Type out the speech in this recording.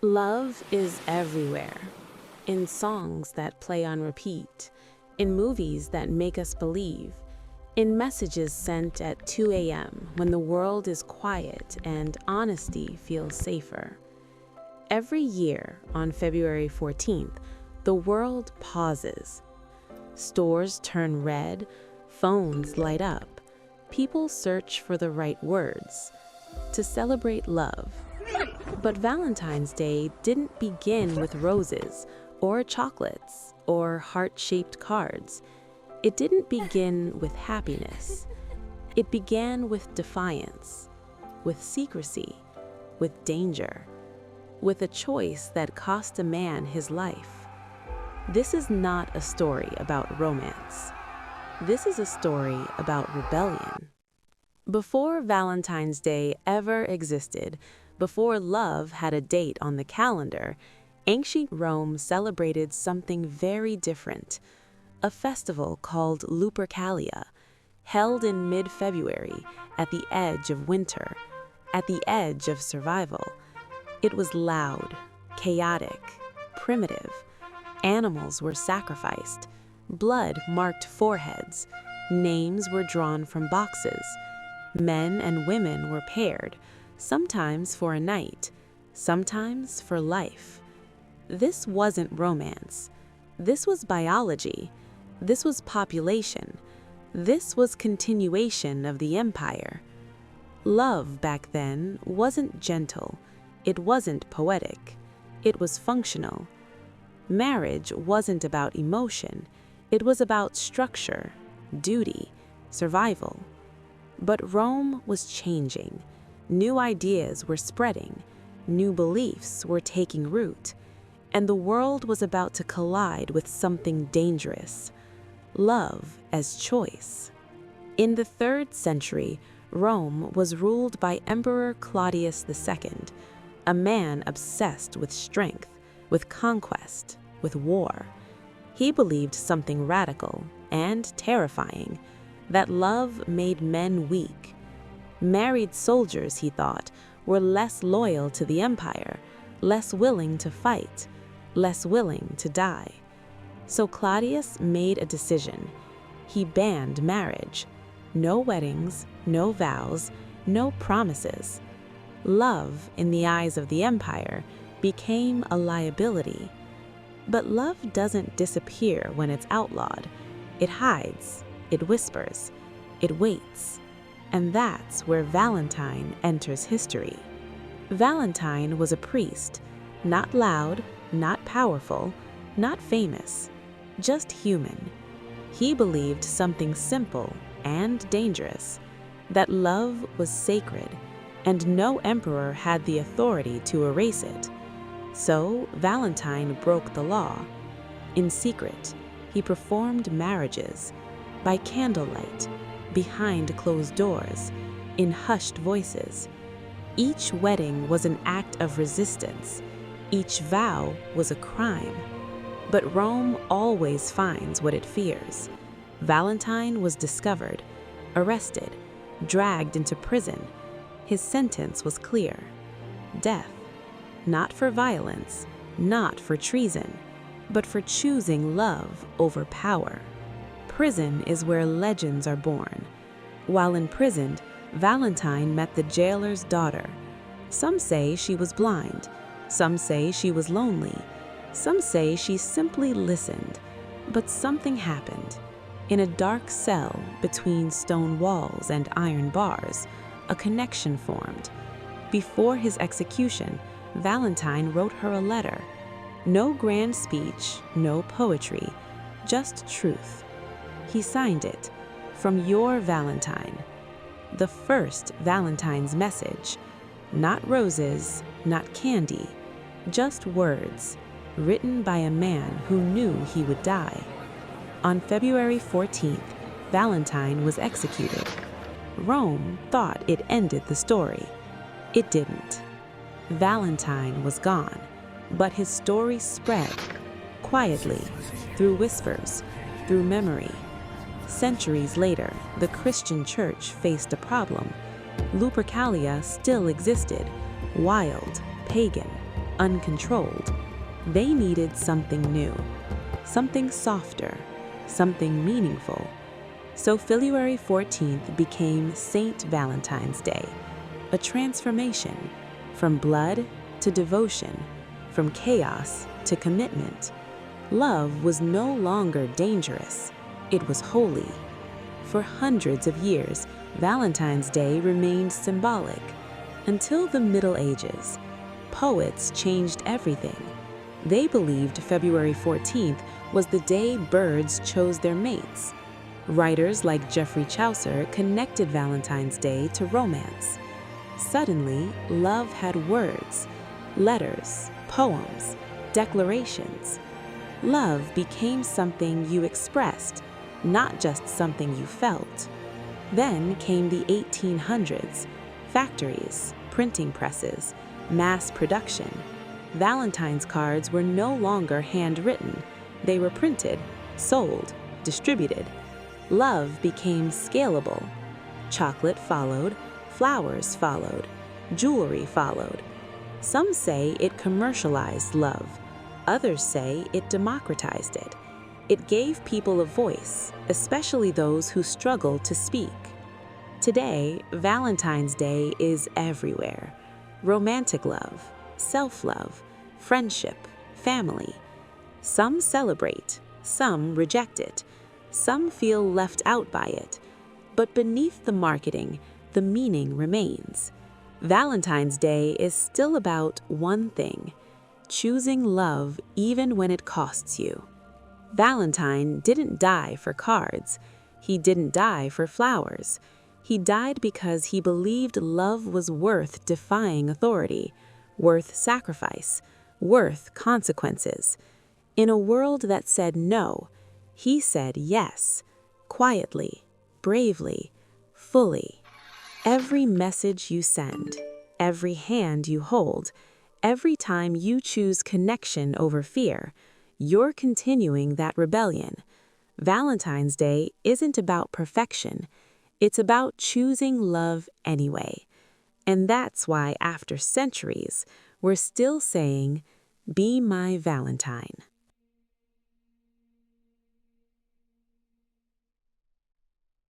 Love is everywhere. In songs that play on repeat, in movies that make us believe, in messages sent at 2 a.m. when the world is quiet and honesty feels safer. Every year on February 14th, the world pauses. Stores turn red, phones light up, people search for the right words to celebrate love. But Valentine's Day didn't begin with roses or chocolates or heart-shaped cards. It didn't begin with happiness. It began with defiance, with secrecy, with danger, with a choice that cost a man his life. This is not a story about romance. This is a story about rebellion. Before Valentine's Day ever existed, before love had a date on the calendar, ancient Rome celebrated something very different, a festival called Lupercalia, held in mid-February at the edge of winter, at the edge of survival. It was loud, chaotic, primitive. Animals were sacrificed, blood marked foreheads, names were drawn from boxes, men and women were paired, sometimes for a night, sometimes for life. This wasn't romance. This was biology. This was population. This was continuation of the empire. Love back then wasn't gentle. It wasn't poetic. It was functional. Marriage wasn't about emotion. It was about structure, duty, survival. But Rome was changing. New ideas were spreading, new beliefs were taking root, and the world was about to collide with something dangerous: love as choice. In the 3rd century, Rome was ruled by Emperor Claudius II, a man obsessed with strength, with conquest, with war. He believed something radical and terrifying, that love made men weak. Married soldiers, he thought, were less loyal to the empire, less willing to fight, less willing to die. So Claudius made a decision. He banned marriage. No weddings, no vows, no promises. Love, in the eyes of the empire, became a liability. But love doesn't disappear when it's outlawed. It hides, it whispers, it waits. And that's where Valentine enters history. Valentine was a priest, not loud, not powerful, not famous, just human. He believed something simple and dangerous, that love was sacred, and no emperor had the authority to erase it. So Valentine broke the law. In secret, he performed marriages, by candlelight, behind closed doors, in hushed voices. Each wedding was an act of resistance. Each vow was a crime. But Rome always finds what it fears. Valentine was discovered, arrested, dragged into prison. His sentence was clear: death. Not for violence, not for treason, but for choosing love over power. Prison is where legends are born. While imprisoned, Valentine met the jailer's daughter. Some say she was blind. Some say she was lonely. Some say she simply listened. But something happened. In a dark cell between stone walls and iron bars, a connection formed. Before his execution, Valentine wrote her a letter. No grand speech, no poetry, just truth. He signed it, "From your Valentine." The first Valentine's message. Not roses, not candy, just words, written by a man who knew he would die. On February 14th, Valentine was executed. Rome thought it ended the story. It didn't. Valentine was gone, but his story spread, quietly, through whispers, through memory. Centuries later, the Christian church faced a problem. Lupercalia still existed, wild, pagan, uncontrolled. They needed something new, something softer, something meaningful. So February 14th became Saint Valentine's Day, a transformation from blood to devotion, from chaos to commitment. Love was no longer dangerous, it was holy. For hundreds of years, Valentine's Day remained symbolic. Until the Middle Ages, poets changed everything. They believed February 14th was the day birds chose their mates. Writers like Geoffrey Chaucer connected Valentine's Day to romance. Suddenly, love had words, letters, poems, declarations. Love became something you expressed, not just something you felt. Then came the 1800s, factories, printing presses, mass production. Valentine's cards were no longer handwritten. They were printed, sold, distributed. Love became scalable. Chocolate followed, flowers followed, jewelry followed. Some say it commercialized love. Others say it democratized it. It gave people a voice, especially those who struggle to speak. Today, Valentine's Day is everywhere. Romantic love, self-love, friendship, family. Some celebrate, some reject it, some feel left out by it. But beneath the marketing, the meaning remains. Valentine's Day is still about one thing: choosing love even when it costs you. Valentine didn't die for cards. He didn't die for flowers. He died because he believed love was worth defying authority, worth sacrifice, worth consequences. In a world that said no, he said yes, quietly, bravely, fully. Every message you send, every hand you hold, every time you choose connection over fear, you're continuing that rebellion. Valentine's Day isn't about perfection. It's about choosing love anyway. And that's why after centuries, we're still saying, "Be my Valentine."